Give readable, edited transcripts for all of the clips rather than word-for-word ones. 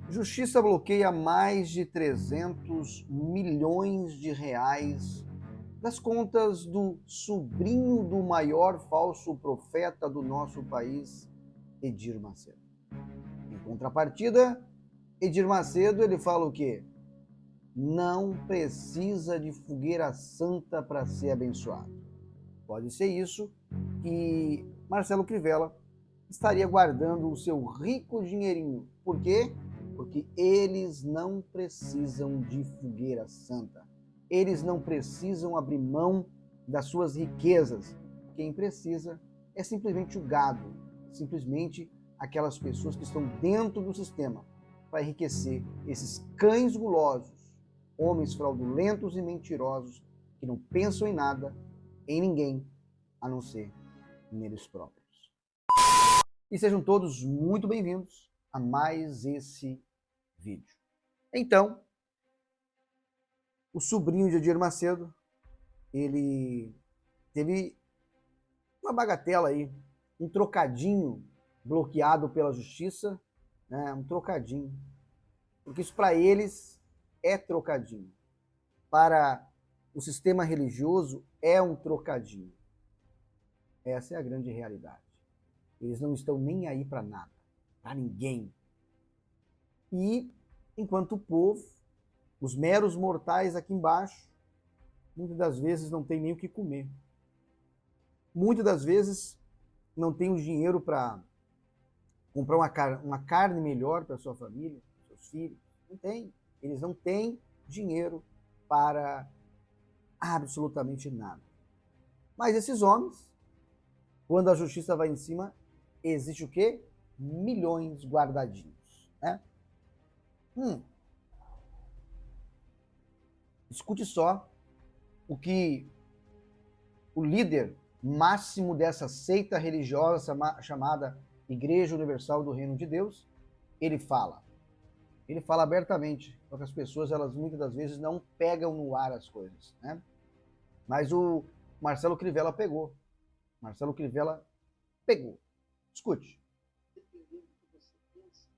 Justiça bloqueia mais de 300 milhões de reais das contas do sobrinho do maior falso profeta do nosso país, Edir Macedo. Em contrapartida, Edir Macedo ele fala o quê? Não precisa de fogueira santa para ser abençoado. Pode ser isso que Marcelo Crivella estaria guardando o seu rico dinheirinho. Por quê? Porque eles não precisam de fogueira santa. Eles não precisam abrir mão das suas riquezas. Quem precisa é simplesmente o gado, simplesmente aquelas pessoas que estão dentro do sistema para enriquecer esses cães gulosos, homens fraudulentos e mentirosos que não pensam em nada, em ninguém, a não ser neles próprios. E sejam todos muito bem-vindos a mais esse vídeo. Então, o sobrinho de Edir Macedo, ele teve uma bagatela aí, um trocadinho bloqueado pela justiça, né? Um trocadinho. Porque isso para eles é trocadinho. Para o sistema religioso é um trocadinho. Essa é a grande realidade. Eles não estão nem aí para nada, para ninguém. E enquanto o povo, os meros mortais aqui embaixo, muitas das vezes não tem nem o que comer. Muitas das vezes não tem o dinheiro para comprar uma carne melhor para sua família, seus filhos. Não tem. Eles não têm dinheiro para absolutamente nada. Mas esses homens, quando a justiça vai em cima, existe o quê? Milhões guardadinhos, né? Escute só o que o líder máximo dessa seita religiosa chamada Igreja Universal do Reino de Deus, ele fala. Ele fala abertamente, porque as pessoas, elas muitas das vezes não pegam no ar as coisas, né? Mas o Marcelo Crivella pegou. Marcelo Crivella pegou. Escute.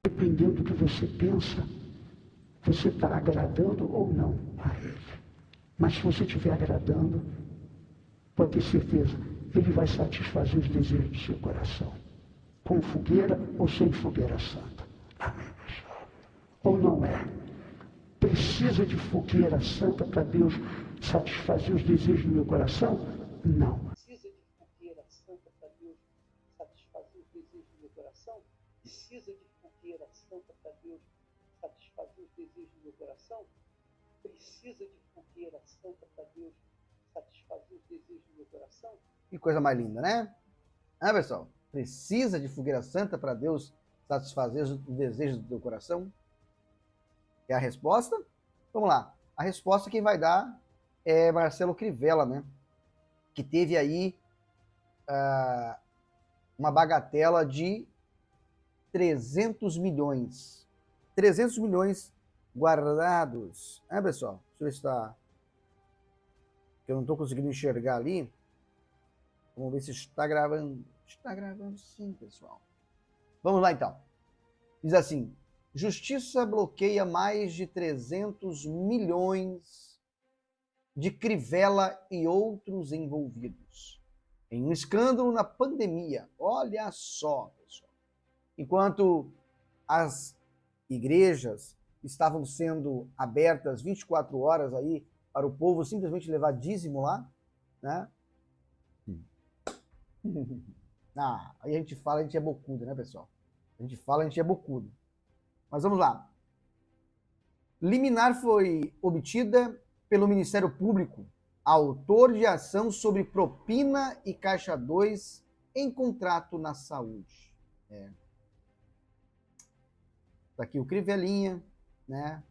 Dependendo do que você pensa, você está agradando ou não a ele. Mas se você estiver agradando, pode ter certeza, ele vai satisfazer os desejos do seu coração. Com fogueira ou sem fogueira santa. Amém, pessoal? Ou não é? Precisa de fogueira santa para Deus satisfazer os desejos do meu coração? Não. Precisa de fogueira santa para Deus satisfazer os desejos do meu coração? Precisa de fogueira santa para Deus satisfazer os desejos do meu coração? Precisa de fogueira santa para Deus satisfazer os desejos do meu coração? Que coisa mais linda, né? Ah, pessoal, precisa de fogueira santa para Deus satisfazer os desejos do teu coração? É a resposta? Vamos lá. A resposta quem vai dar é Marcelo Crivella, né? Que teve aí uma bagatela de 300 milhões. 300 milhões guardados. É, pessoal? Deixa eu ver se está... Eu não estou conseguindo enxergar ali. Vamos ver se está gravando. Está gravando sim, pessoal. Vamos lá, então. Diz assim: Justiça bloqueia mais de 300 milhões de Crivella e outros envolvidos em um escândalo na pandemia. Olha só, pessoal. Enquanto as igrejas estavam sendo abertas 24 horas aí para o povo simplesmente levar dízimo lá, né? Aí a gente fala, a gente é bocudo, né, pessoal? A gente fala, a gente é bocudo. Mas vamos lá. Liminar foi obtida pelo Ministério Público, autor de ação sobre propina e caixa 2 em contrato na saúde. Tá aqui o Crivelinha, né?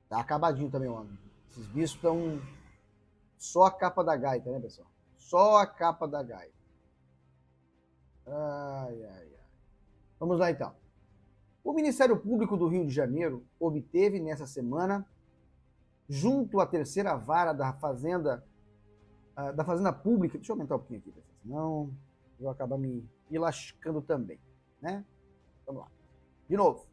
Tá acabadinho também o homem. Esses bichos estão só a capa da gaita, né, pessoal? Só a capa da gaita. Ai, ai, ai. Vamos lá, então. O Ministério Público do Rio de Janeiro obteve nessa semana, junto à terceira vara da Fazenda Pública, deixa eu aumentar um pouquinho aqui, pessoal, senão eu vou acabar me lascando também, né? Vamos lá. De novo,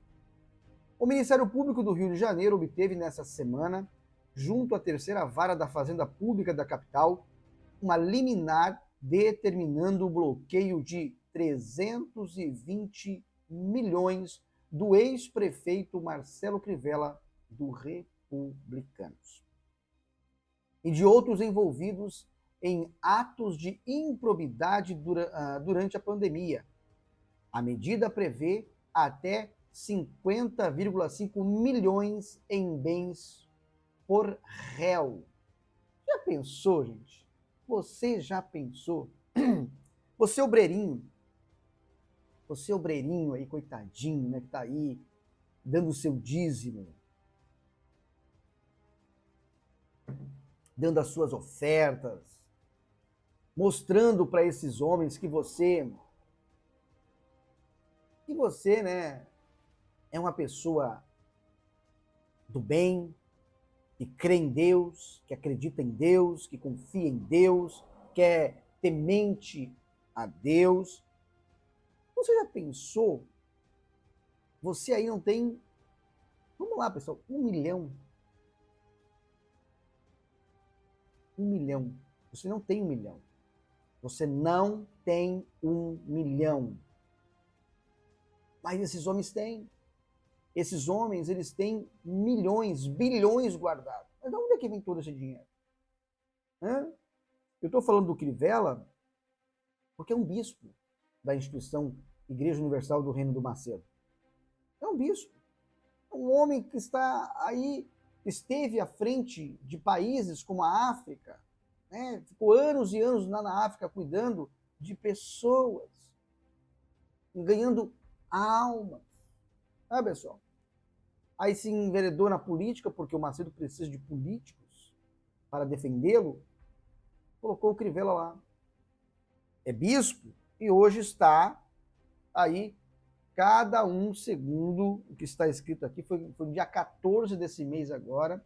o Ministério Público do Rio de Janeiro obteve nessa semana, junto à terceira vara da Fazenda Pública da capital, uma liminar determinando o bloqueio de 320 milhões do ex-prefeito Marcelo Crivella, do Republicanos, e de outros envolvidos em atos de improbidade durante a pandemia. A medida prevê até 50,5 milhões em bens por réu. Já pensou, gente? Você já pensou? Você obreirinho aí, coitadinho, né, que tá aí dando o seu dízimo, dando as suas ofertas, mostrando para esses homens que você, né, é uma pessoa do bem, que crê em Deus, que acredita em Deus, que confia em Deus, que é temente a Deus. Você já pensou? Você aí não tem, vamos lá, pessoal, 1 milhão. 1 milhão. Você não tem 1 milhão. Você não tem 1 milhão. Mas esses homens têm. Esses homens, eles têm milhões, bilhões guardados. Mas de onde é que vem todo esse dinheiro? Eu estou falando do Crivella porque é um bispo da instituição Igreja Universal do Reino do Macedo. É um bispo. É um homem que está aí, esteve à frente de países como a África, né? Ficou anos e anos lá na África cuidando de pessoas, ganhando almas. Pessoal? Aí se enveredou na política, porque o Macedo precisa de políticos para defendê-lo, colocou o Crivella lá. É bispo e hoje está aí, cada um segundo o que está escrito aqui, foi dia 14 desse mês agora,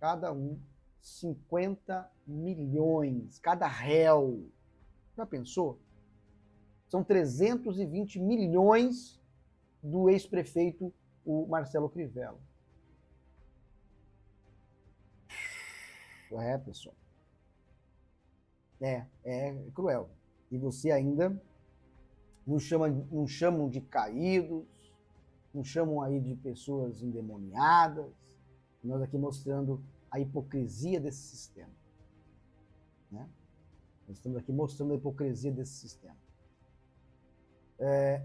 cada um 50 milhões, cada réu. Já pensou? São 320 milhões do ex-prefeito, o Marcelo Crivella. Pessoal. É cruel. E você ainda não chamam de caídos, não chamam aí de pessoas endemoniadas. Nós aqui mostrando a hipocrisia desse sistema. Né? Nós estamos aqui mostrando a hipocrisia desse sistema.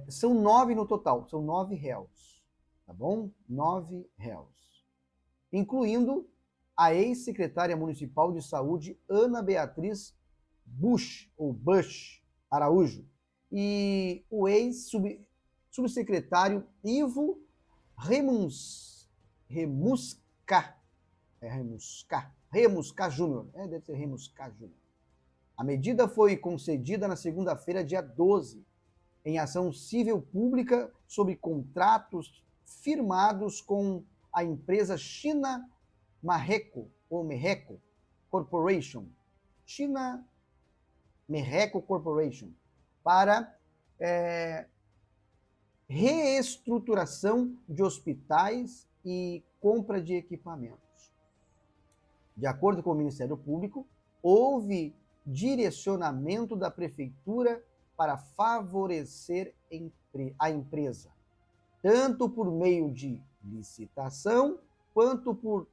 São 9 no total, são 9 réus, tá bom? 9 réus. Incluindo a ex-secretária municipal de saúde, Ana Beatriz Bush Araújo, e o ex-subsecretário Ivo Remusca Júnior. Deve ser Remusca Júnior. A medida foi concedida na segunda-feira, dia 12, em ação civil pública sobre contratos firmados com a empresa China Merreco Corporation. China Merreco Corporation, para reestruturação de hospitais e compra de equipamentos. De acordo com o Ministério Público, houve direcionamento da Prefeitura para favorecer a empresa, tanto por meio de licitação, quanto por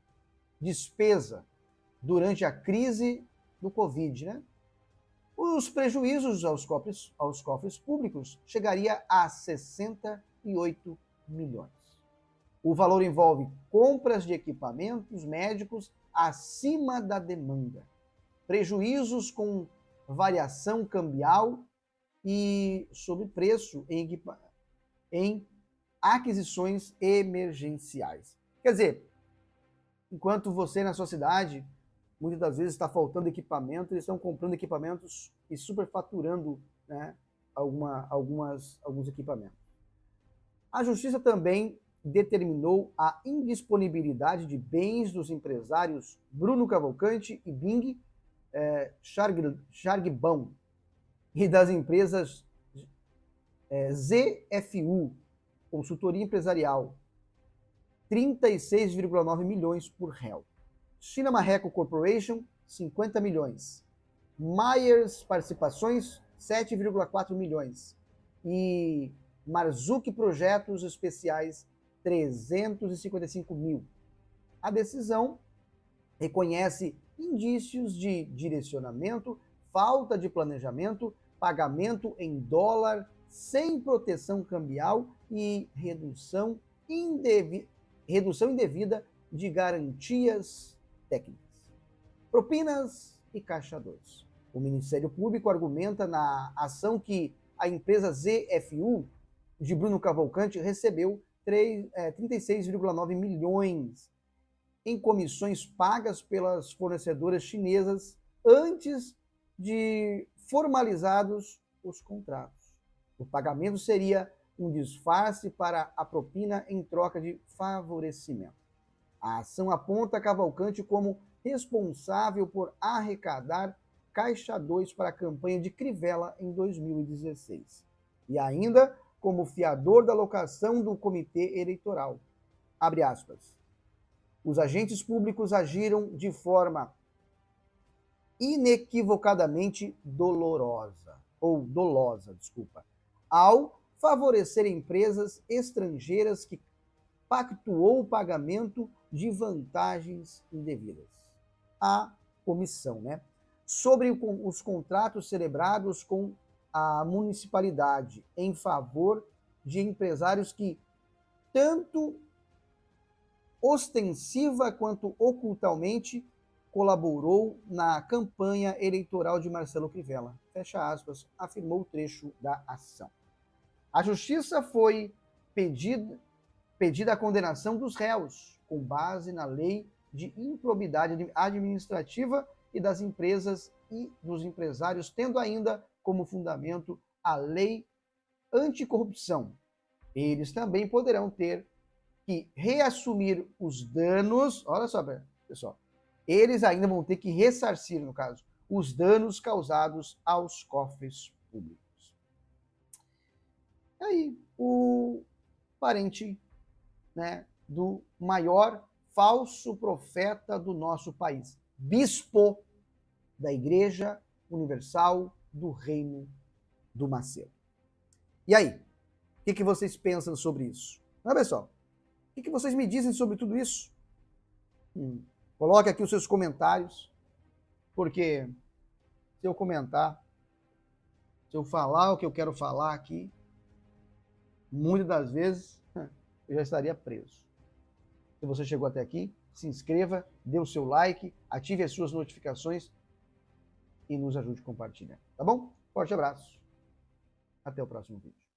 despesa durante a crise do Covid, né? Os prejuízos aos cofres públicos chegaria a 68 milhões. O valor envolve compras de equipamentos médicos acima da demanda, prejuízos com variação cambial e sobrepreço em aquisições emergenciais. Quer dizer, enquanto você na sua cidade, muitas das vezes está faltando equipamento, eles estão comprando equipamentos e superfaturando, né, alguns equipamentos. A Justiça também determinou a indisponibilidade de bens dos empresários Bruno Cavalcante e Bing Chargbão e das empresas ZFU Consultoria empresarial, 36,9 milhões por réu. China Marreco Corporation, 50 milhões. Myers Participações, 7,4 milhões. E Marzuki Projetos Especiais, 355 mil. A decisão reconhece indícios de direcionamento, falta de planejamento, pagamento em dólar sem proteção cambial e redução indevida de garantias técnicas. Propinas e Caixa 2. O Ministério Público argumenta na ação que a empresa ZFU de Bruno Cavalcante recebeu 36,9 milhões em comissões pagas pelas fornecedoras chinesas antes de formalizados os contratos. O pagamento seria um disfarce para a propina em troca de favorecimento. A ação aponta Cavalcante como responsável por arrecadar Caixa 2 para a campanha de Crivella em 2016. E ainda como fiador da locação do comitê eleitoral. Abre aspas. Os agentes públicos agiram de forma inequivocadamente dolosa, ao favorecer empresas estrangeiras que pactuou o pagamento de vantagens indevidas. A comissão, sobre os contratos celebrados com a municipalidade em favor de empresários que, tanto ostensiva quanto ocultamente, colaborou na campanha eleitoral de Marcelo Crivella. Fecha aspas, afirmou o trecho da ação. A justiça foi pedida a condenação dos réus, com base na lei de improbidade administrativa e das empresas e dos empresários, tendo ainda como fundamento a lei anticorrupção. Eles também poderão ter que reassumir os danos, olha só, pessoal, eles ainda vão ter que ressarcir, no caso, os danos causados aos cofres públicos. Aí, o parente, do maior falso profeta do nosso país, bispo da Igreja Universal do Reino do Macedo. E aí, o que vocês pensam sobre isso? Pessoal, o que vocês me dizem sobre tudo isso? Coloque aqui os seus comentários, porque se eu comentar, se eu falar o que eu quero falar aqui, muitas das vezes eu já estaria preso. Se você chegou até aqui, se inscreva, dê o seu like, ative as suas notificações e nos ajude a compartilhar, tá bom? Forte abraço. Até o próximo vídeo.